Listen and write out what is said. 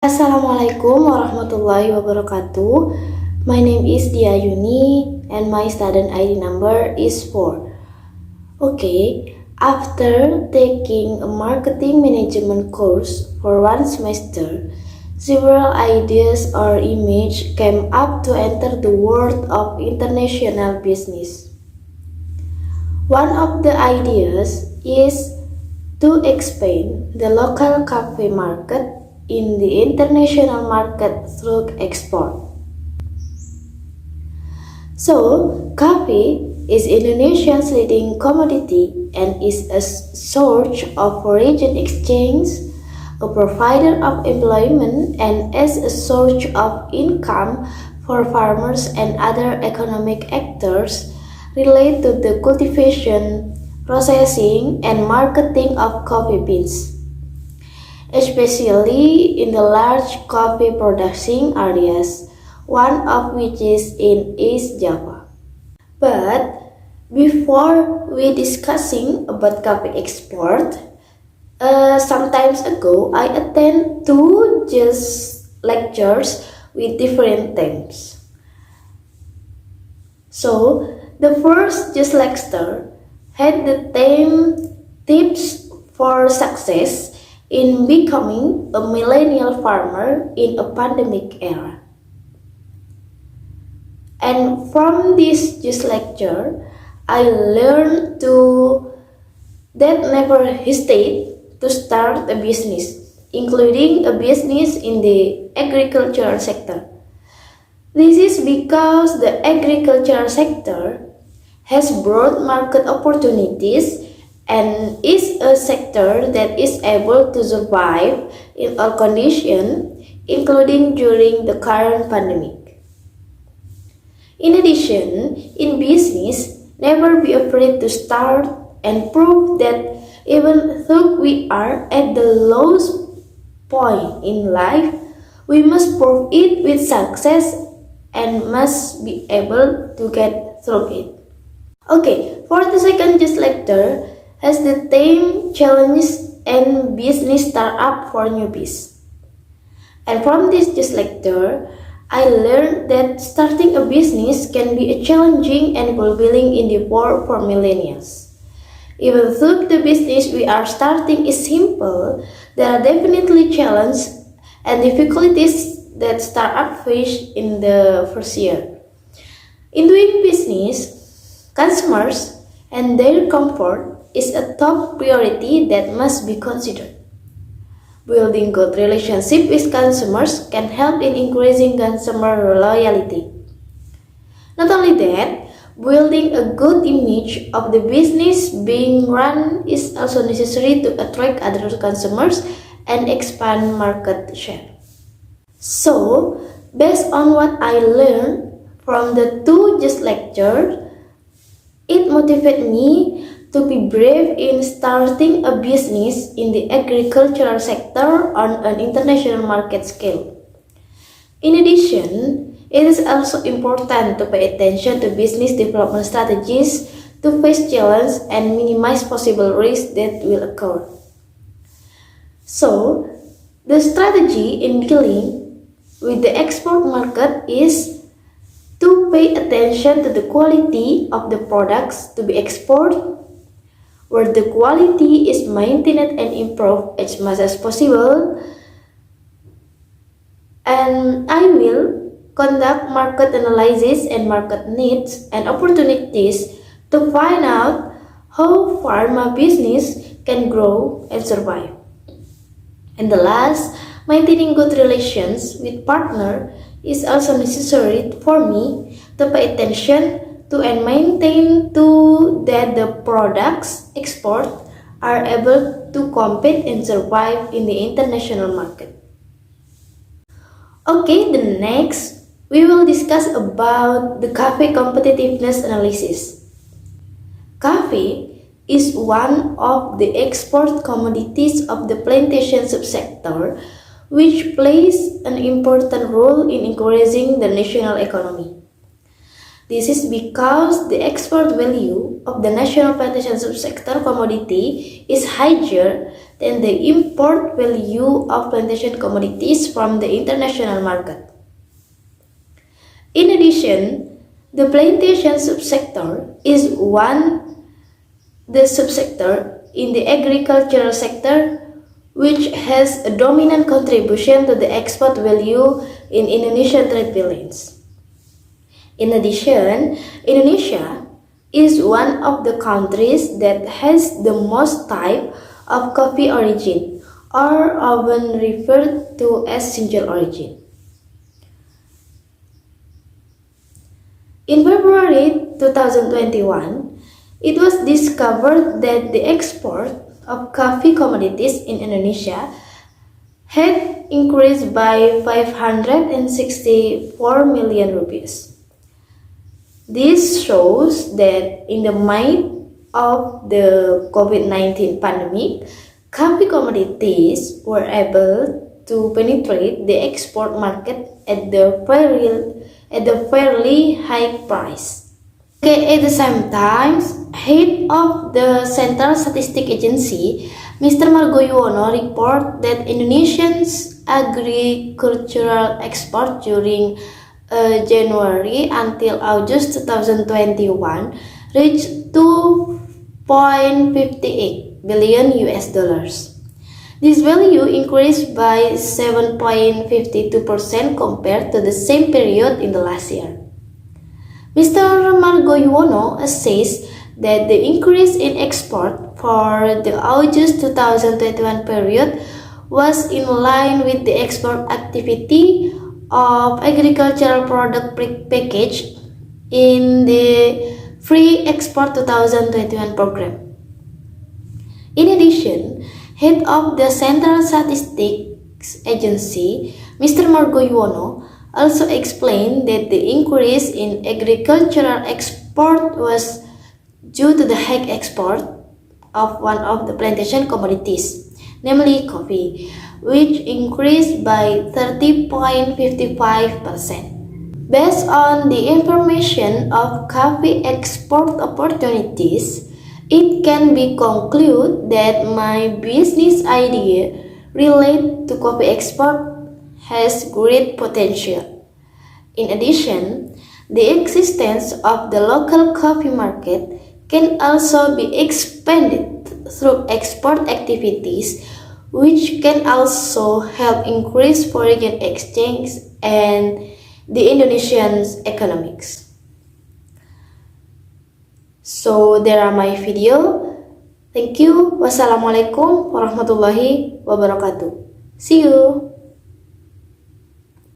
Assalamualaikum warahmatullahi wabarakatuh. My name is Ayuni and my student ID number is 4. Okay, after taking a marketing management course for 1 semester, several ideas or images came up to enter the world of international business. One of the ideas is to expand the local cafe market in the international market through export. So, coffee is Indonesia's leading commodity and is a source of foreign exchange, a provider of employment, and as a source of income for farmers and other economic actors related to the cultivation, processing, and marketing of coffee beans, especially in the large coffee producing areas, one of which is in East Java. But before we discussing about coffee export, some times ago I attend two just lectures with different themes. So the first just lecture had the theme tips for success in becoming a millennial farmer in a pandemic era. And from this just lecture, I learned that never hesitate to start a business, including a business in the agricultural sector. This is because the agricultural sector has broad market opportunities and is a sector that is able to survive in all conditions, including during the current pandemic. In addition, in business, never be afraid to start and prove that even though we are at the lowest point in life, we must prove it with success and must be able to get through it. Okay, for the second just lecture has the theme challenges and business startup for newbies. And from this just lecture, I learned that starting a business can be a challenging and fulfilling endeavor for millennials. Even though the business we are starting is simple, there are definitely challenges and difficulties that startup face in the first year. In doing business, consumers and their comfort is a top priority that must be considered. Building good relationship with consumers can help in increasing consumer loyalty. Not only that, building a good image of the business being run is also necessary to attract other consumers and expand market share. So, based on what I learned from the two just lectures, it motivated me to be brave in starting a business in the agricultural sector on an international market scale. In addition, it is also important to pay attention to business development strategies to face challenges and minimize possible risks that will occur. So, the strategy in dealing with the export market is to pay attention to the quality of the products to be exported, where the quality is maintained and improved as much as possible. And I will conduct market analysis and market needs and opportunities to find out how pharma business can grow and survive. And the last, maintaining good relations with partner is also necessary for me to pay attention to and maintain to that the products export are able to compete and survive in the international market. Okay, the next we will discuss about the coffee competitiveness analysis. Coffee is one of the export commodities of the plantation subsector, which plays an important role in increasing the national economy. This is because the export value of the national plantation subsector commodity is higher than the import value of plantation commodities from the international market. In addition, the plantation subsector is the subsector in the agricultural sector which has a dominant contribution to the export value in Indonesian trade balance. In addition, Indonesia is one of the countries that has the most type of coffee origin, or often referred to as single origin. In February 2021, it was discovered that the export of coffee commodities in Indonesia had increased by 564 million rupees. This shows that in the might of the COVID-19 pandemic, coffee commodities were able to penetrate the export market at the fairly high price. Okay, at the same time, head of the Central Statistic Agency, Mr. Margoyono reported that Indonesians' agricultural export during January until August 2021 reached 2.58 billion US dollars. This value increased by 7.52% compared to the same period in the last year. Mr. Margoyono assessed that the increase in export for the August 2021 period was in line with the export activity of agricultural product package in the Free Export 2021 program. In addition, head of the Central Statistics Agency, Mr. Margoyono, also explained that the increase in agricultural export was due to the high export of one of the plantation commodities, namely coffee, which increased by 30.55%. Based on the information of coffee export opportunities, it can be concluded that my business idea related to coffee export has great potential. In addition, the existence of the local coffee market can also be expanded through export activities, which can also help increase foreign exchange and the Indonesian's economics. So there are my video. Thank you. Wassalamualaikum warahmatullahi wabarakatuh. See you.